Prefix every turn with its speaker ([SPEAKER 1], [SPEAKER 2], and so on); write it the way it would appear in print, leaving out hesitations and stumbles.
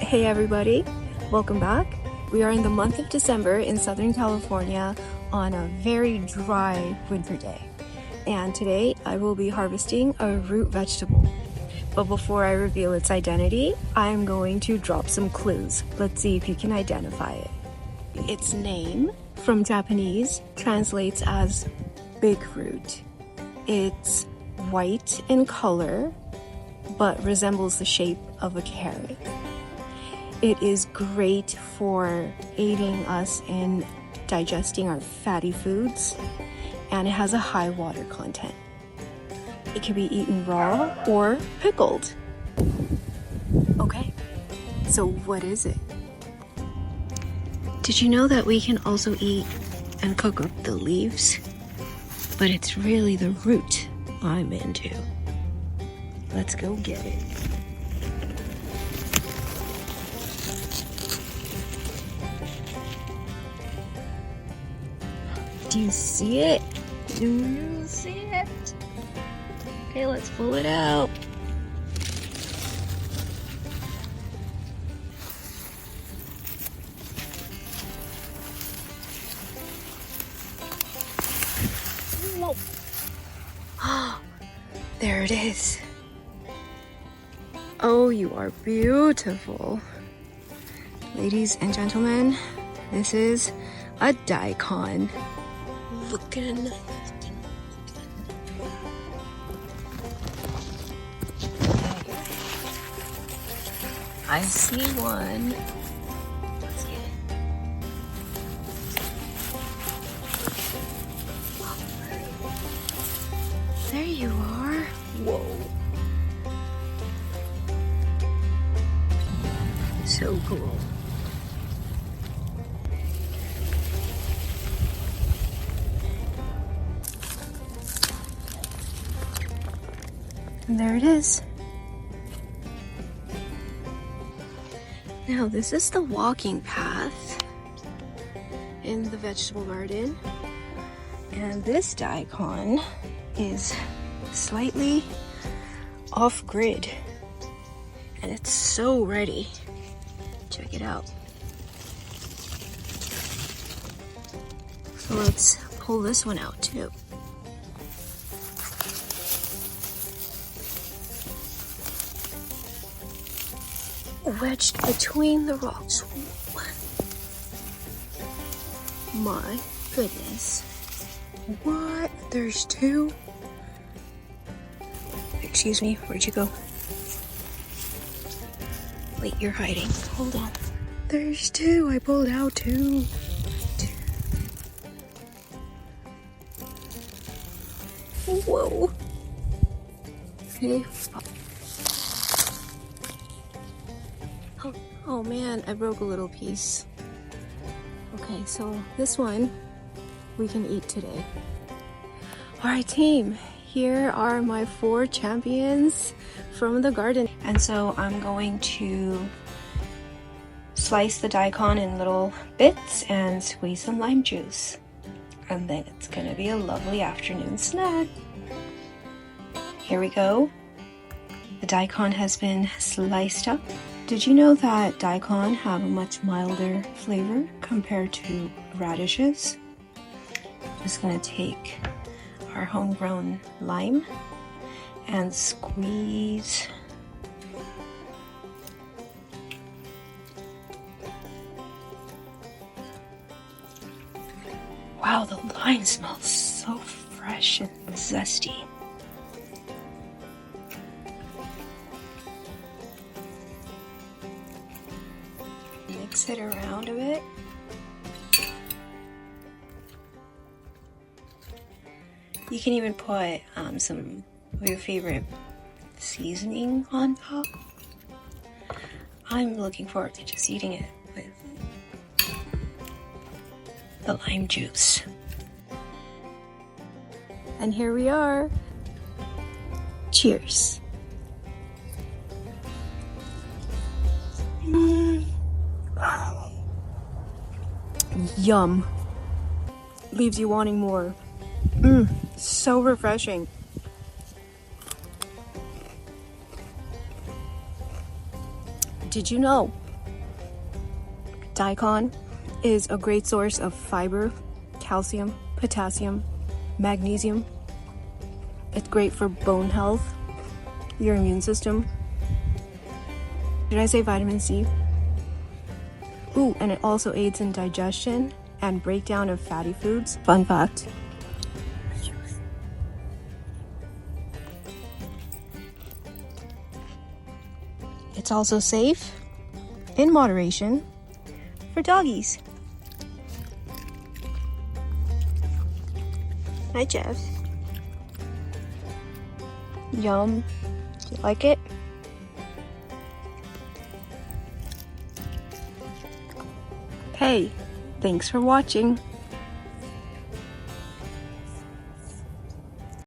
[SPEAKER 1] Hey everybody, welcome back. We are in the month of December in Southern California on a very dry winter day. And today I will be harvesting a root vegetable. But before I reveal its identity, I'm going to drop some clues. Let's see if you can identify it. Its name, from Japanese, translates as big root. It's white in color, but resembles the shape of a carrot. It is great for aiding us in digesting our fatty foods, and it has a high water content. It can be eaten raw or pickled. Okay, so what is it? Did you know that we can also eat and cook up the leaves? But it's really the root I'm into. Let's go get it. Do you see it? Do you see it? Okay, let's pull it out. Whoa. Ah, there it is. Oh, you are beautiful. Ladies and gentlemen, this is a daikon. Looking. I see one. Let's get it. There you are. Whoa. So cool. And there it is. Now this is the walking path in the vegetable garden, and this daikon is slightly off grid, and it's so ready. Check it out. So let's pull this one out too. Wedged between the rocks. My goodness. What? There's two? Excuse me, where'd you go? Wait, you're hiding. Hold on. There's two. I pulled out two. Whoa. Okay. Oh man, I broke a little piece. Okay, so this one we can eat today. Alright team, here are my 4 champions from the garden. And so I'm going to slice the daikon in little bits and squeeze some lime juice. And then it's gonna be a lovely afternoon snack. Here we go. The daikon has been sliced up. Did you know that daikon have a much milder flavor compared to radishes? Just gonna take our homegrown lime and squeeze. Wow, the lime smells so fresh and zesty. Mix it around a bit. You can even put some of your favorite seasoning on top. I'm looking forward to just eating it with the lime juice. And here we are. Cheers. Yum. Leaves you wanting more. So refreshing. Did you know Daikon is a great source of fiber, calcium, potassium, magnesium. It's great for bone health, your immune system. Did I say vitamin C? Ooh, and it also aids in digestion and breakdown of fatty foods. Fun fact. It's also safe, in moderation, for doggies. Hi, Jeff. Yum. Do you like it? Hey, thanks for watching.